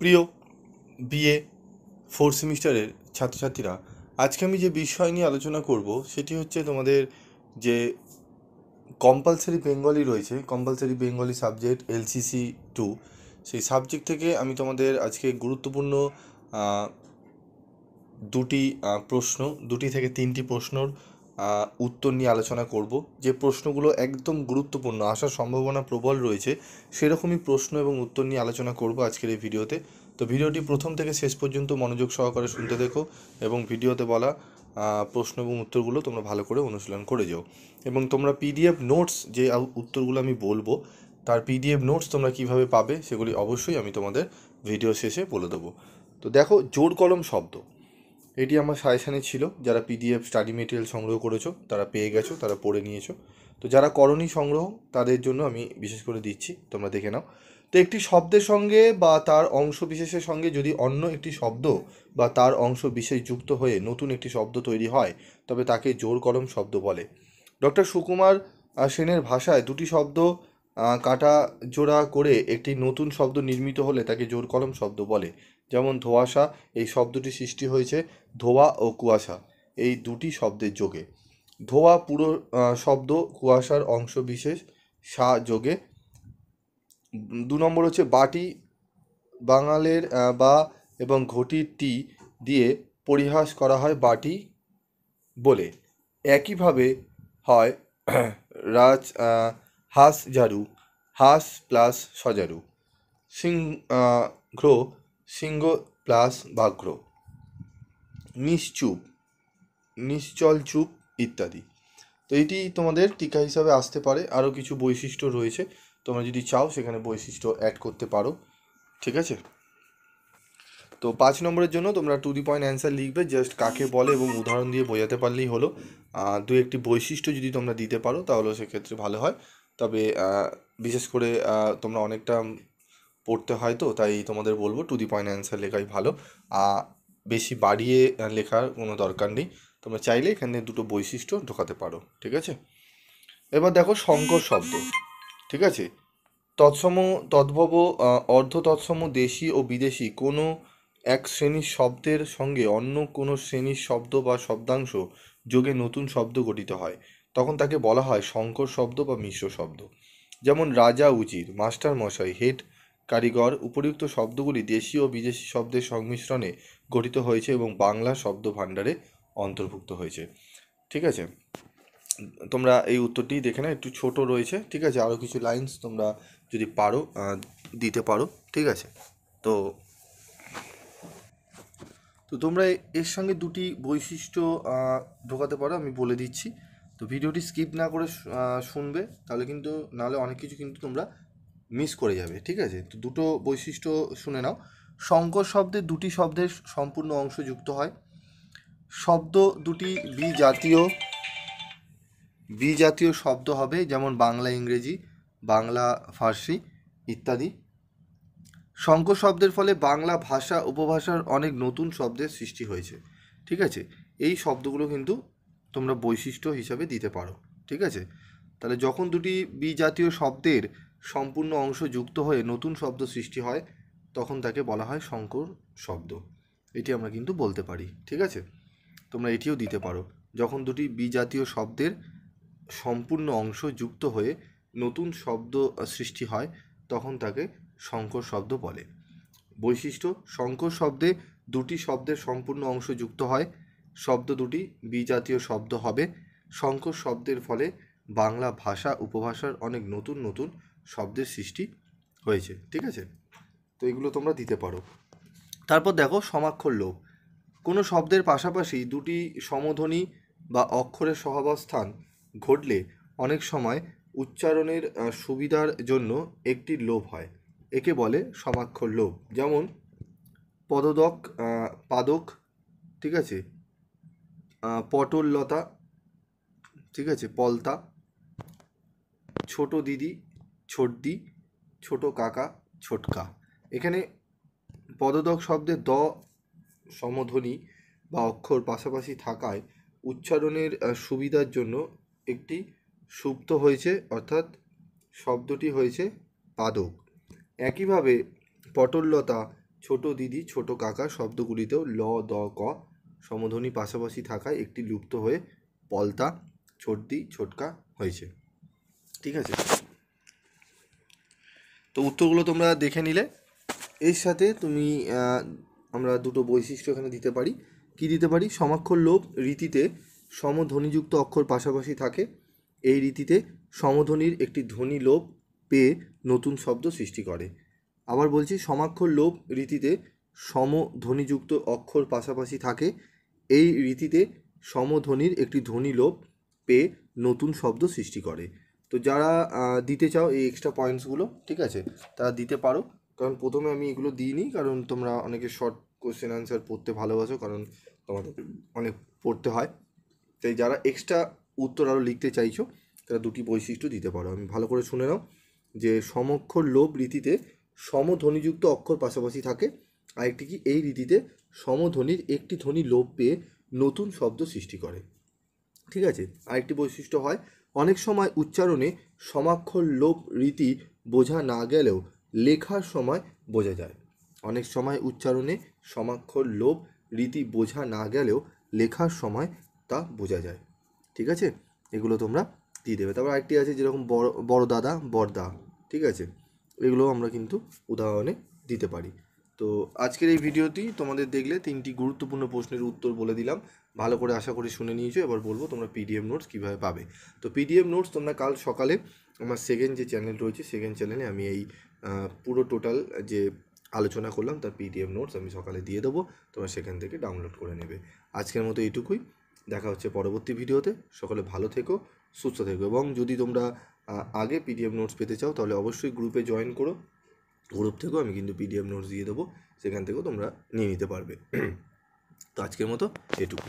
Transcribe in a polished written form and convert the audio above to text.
প্রিয় BA fourth সেমিস্টারের ছাত্রছাত্রীরা, আজকে আমি যে বিষয় নিয়ে আলোচনা করব সেটি হচ্ছে তোমাদের যে কম্পালসারি বেঙ্গলি রয়েছে, কম্পালসারি বেঙ্গলি সাবজেক্ট এলসিসি 2, সেই সাবজেক্ট থেকে আমি তোমাদের আজকে গুরুত্বপূর্ণ আহ, দুটি থেকে তিনটি প্রশ্নর উত্তর নিয়ে আলোচনা করব। যে প্রশ্নগুলো একদম গুরুত্বপূর্ণ, আসার সম্ভাবনা প্রবল রয়েছে, সেরকমই প্রশ্ন এবং উত্তর নিয়ে আলোচনা করব আজকের এই ভিডিওতে। তো ভিডিওটি প্রথম থেকে শেষ পর্যন্ত মনোযোগ সহকারে শুনতে দেখো এবং ভিডিওতে বলা প্রশ্ন এবং উত্তরগুলো তোমরা ভালো করে অনুশীলন করে যাও। এবং তোমরা পিডিএফ নোটস, যে উত্তরগুলো আমি বলবো তার পিডিএফ নোটস তোমরা কিভাবে পাবে সেগুলি অবশ্যই আমি তোমাদের ভিডিও শেষে বলে দেবো। তো দেখো, জোর কলম শব্দ, এটি আমার সাজেশানে ছিল। যারা পিডিএফ স্টাডি মেটেরিয়াল সংগ্রহ করেছো তারা পেয়ে গেছো, তারা পড়ে নিয়েছো। তো যারা করনি সংগ্রহ, তাদের জন্য আমি বিশেষ করে দিচ্ছি, তোমরা দেখে নাও। তো একটি শব্দের সঙ্গে বা তার অংশ বিশেষের সঙ্গে যদি অন্য একটি শব্দ বা তার অংশ বিশেষ যুক্ত হয়ে নতুন একটি শব্দ তৈরি হয়, তবে তাকে জোর কলম শব্দ বলে। ডক্টর সুকুমার সেনের ভাষায় দুটি শব্দ কাটা জোড়া করে একটি নতুন শব্দ নির্মিত হলে তাকে জোর কলম শব্দ বলে। যেমন ধোঁয়াশা, এই শব্দটি সৃষ্টি হয়েছে ধোঁয়া ও কুয়াশা এই দুটি শব্দের যোগে। ধোঁয়া পুরো শব্দ, কুয়াশার অংশ বিশেষ সা যোগে। 2 নম্বর হচ্ছে বাটি, বাঙালের বা এবং ঘটির টি দিয়ে পরিহাস করা হয় বাটি বলে। একইভাবে হয় রাজ হাস ঝাড়ু, হাস প্লাস সজারু। সিংহ, সিংহ প্লাস ব্যাঘ্র। নিশ্চুপ, নিশ্চল চুপ ইত্যাদি। তো এটি তোমাদের টিকা হিসাবে আসতে পারে। আরও কিছু বৈশিষ্ট্য রয়েছে, তোমরা যদি চাও সেখানে বৈশিষ্ট্য অ্যাড করতে পারো, ঠিক আছে। তো 5 নম্বরের জন্য তোমরা টু দি পয়েন্ট অ্যান্সার লিখবে, জাস্ট কাকে বলে এবং উদাহরণ দিয়ে বোঝাতে পারলেই হলো। দু একটি বৈশিষ্ট্য যদি তোমরা দিতে পারো তাহলে সেক্ষেত্রে ভালো হয়। তবে বিশেষ করে তোমরা অনেকটা পড়তে হয়, তো তাই তোমাদের বলবো টু দি পয়েন্ট অ্যান্সার লেখাই ভালো। বেশি বাড়িয়ে লেখার কোনো দরকার নেই। তোমরা চাইলে এখানে দুটো বৈশিষ্ট্য ঢোকাতে পারো, ঠিক আছে। এবার দেখো সংকর শব্দ, ঠিক আছে। তৎসম, তদ্ভব, অর্ধ তৎসম দেশি ও বিদেশি কোনো এক শ্রেণীর শব্দের সঙ্গে অন্য কোনো শ্রেণীর শব্দ বা শব্দাংশ যোগে নতুন শব্দ গঠিত হয়, তখন তাকে বলা হয় সংকর শব্দ বা মিশ্র শব্দ। যেমন রাজা, উজির, মাস্টার মশাই, হেড কারিগর, উপরিউক্ত শব্দগুলি দেশি ও বিদেশি শব্দের সংমিশ্রণে গঠিত হয়েছে এবং বাংলা শব্দ ভাণ্ডারে অন্তর্ভুক্ত হয়েছে, ঠিক আছে। তোমরা এই উত্তরটি দেখে নাও, একটু ছোট রয়েছে, ঠিক আছে। আরও কিছু লাইন্স তোমরা যদি পারো দিতে পারো, ঠিক আছে। তো তো তোমরা এর সঙ্গে দুটি বৈশিষ্ট্য ঢোকাতে পারো, আমি বলে দিচ্ছি। তো ভিডিওটি স্কিপ না করে শুনবে, তাহলে কিন্তু নাহলে অনেক কিছু কিন্তু তোমরা মিস করে যাবে, ঠিক আছে। তো দুটো বৈশিষ্ট্য শুনে নাও। সংকর শব্দে দুটি শব্দের সম্পূর্ণ অংশ যুক্ত হয়। শব্দ দুটি বিজাতীয় শব্দ হবে, যেমন বাংলা ইংরেজি, বাংলা ফার্সি ইত্যাদি। সংকর শব্দের ফলে বাংলা ভাষা উপভাষার অনেক নতুন শব্দের সৃষ্টি হয়েছে, ঠিক আছে। এই শব্দগুলো কিন্তু তোমরা বৈশিষ্ট্য হিসাবে দিতে পারো, ঠিক আছে। তাহলে যখন দুটি বিজাতীয় শব্দের সম্পূর্ণ অংশ যুক্ত হয়ে নতুন শব্দ সৃষ্টি হয়, তখন তাকে বলা হয় সংকর শব্দ। এটি আমরা কিন্তু বলতে পারি, ঠিক আছে। তোমরা এটিও দিতে পারো, যখন দুটি বিজাতীয় শব্দের সম্পূর্ণ অংশ যুক্ত হয়ে নতুন শব্দ সৃষ্টি হয়, তখন তাকে সংকর শব্দ বলে। বৈশিষ্ট্য: সংকর শব্দে দুটি শব্দের সম্পূর্ণ অংশ যুক্ত হয়, শব্দ দুটি বিজাতীয় শব্দ হবে। সংকর শব্দের ফলে বাংলা ভাষা উপভাষার অনেক নতুন নতুন শব্দের সৃষ্টি হয়েছে, ঠিক আছে। তো এগুলো তোমরা দিতে পারো। তারপর দেখো সমাক্ষর লোপ। কোনো শব্দের পাশাপাশি দুটি সমধ্বনি বা অক্ষরের সহাবস্থান ঘটলে অনেক সময় উচ্চারণের সুবিধার জন্য একটি লোপ হয়, একে বলে সমাক্ষর লোপ। যেমন পদদক, পাদক, ঠিক আছে, পটললতা, ঠিক আছে, পলতা, ছোট দিদি, ছোটদি, ছোট কাকা, ছোটকা। এখানে পদদক শব্দে দ সমধ্বনি বা অক্ষর পাশাপাশি থাকায় উচ্চারণের সুবিধার জন্য একটি সুপ্ত হয়েছে, অর্থাৎ শব্দটি হয়েছে পাদক। একইভাবে পটললতা, ছোট দিদি ছোট কাকা শব্দগুলিতেও ল দ ক সমধ্বনি পাশাপাশি থাকায় একটি লুপ্ত হয়ে পলতা ছোটদি ছোটকা হয়েছে। ঠিক আছে, তো উত্তরগুলো তোমরা দেখে নিলে। এর সাথে তুমি আমরা দুটো বৈশিষ্ট্য এখানে দিতে পারি। কি দিতে পারি? সমাক্ষর লোপ রীতিতে সমধ্বনিযুক্ত অক্ষর পাশাপাশি থাকে। এই রীতিতে সমধ্বনির একটি ধ্বনি লোপ পেয়ে নতুন শব্দ সৃষ্টি করে। আবার বলছি, সমাক্ষর লোপ রীতিতে সমধ্বনিযুক্ত অক্ষর পাশাপাশি থাকে। এই রীতিতে সমধ্বনির একটি ধ্বনি লোপ পেয়ে নতুন শব্দ সৃষ্টি করে। তো যারা দিতে চাও এই এক্সট্রা পয়েন্টসগুলো, ঠিক আছে, তারা দিতে পারো। কারণ প্রথমে আমি এগুলো দিইনি, কারণ তোমরা অনেকে শর্ট কোশ্চেন আনসার পড়তে ভালোবাসো, কারণ তোমাদের অনেক পড়তে হয়। তাই যারা এক্সট্রা উত্তর আরও লিখতে চাইছো তারা দুটি বৈশিষ্ট্য দিতে পারো। আমি ভালো করে শুনে নাও যে সমক্ষর লোপ রীতিতে সমধ্বনিযুক্ত অক্ষর পাশাপাশি থাকে। আরেকটি কি? এই রীতিতে সমধ্বনির একটি ধ্বনি লোপ পেয়ে নতুন শব্দ সৃষ্টি করে। ঠিক আছে, আরেকটি বৈশিষ্ট্য হয় অনেক সময় উচ্চারণে সমাক্ষর লোপ রীতি বোঝা না গেলেও লেখার সময় বোঝা যায়। অনেক সময় উচ্চারণে সমাক্ষর লোপ রীতি বোঝা না গেলেও লেখার সময় তা বোঝা যায়। ঠিক আছে, এগুলো তোমরা দিয়ে দেবে। তারপর আরেকটি আছে যেরকম বড় দাদা বড়দা। ঠিক আছে, এগুলো আমরা কিন্তু উদাহরণে দিতে পারি। তো আজকের এই ভিডিওটি তোমাদের দেখলে 3টি গুরুত্বপূর্ণ প্রশ্নের উত্তর বলে দিলাম। ভালো করে আশা করি শুনে নিয়েছো। এবার বলবো তোমরা পিডিএফ নোটস কীভাবে পাবে। তো পিডিএফ নোটস তোমরা কাল সকালে আমার সেকেন্ড যে চ্যানেল রয়েছে, সেকেন্ড চ্যানেলে আমি এই পুরো টোটাল যে আলোচনা করলাম তার পিডিএফ নোটস আমি সকালে দিয়ে দেবো, তোমরা সেখান থেকে ডাউনলোড করে নেবে। আজকের মতো এইটুকুই, দেখা হচ্ছে পরবর্তী ভিডিওতে। সকলে ভালো থেকো, সুস্থ থেকো, এবং যদি তোমরা আগে পিডিএফ নোটস পেতে চাও তাহলে অবশ্যই গ্রুপে জয়েন করো। গ্রুপ থেকেও আমি কিন্তু পিডিএফ নোটস দিয়ে দেবো, সেখান থেকেও তোমরা নিয়ে নিতে পারবে। তো আজকের মতো এটুকু।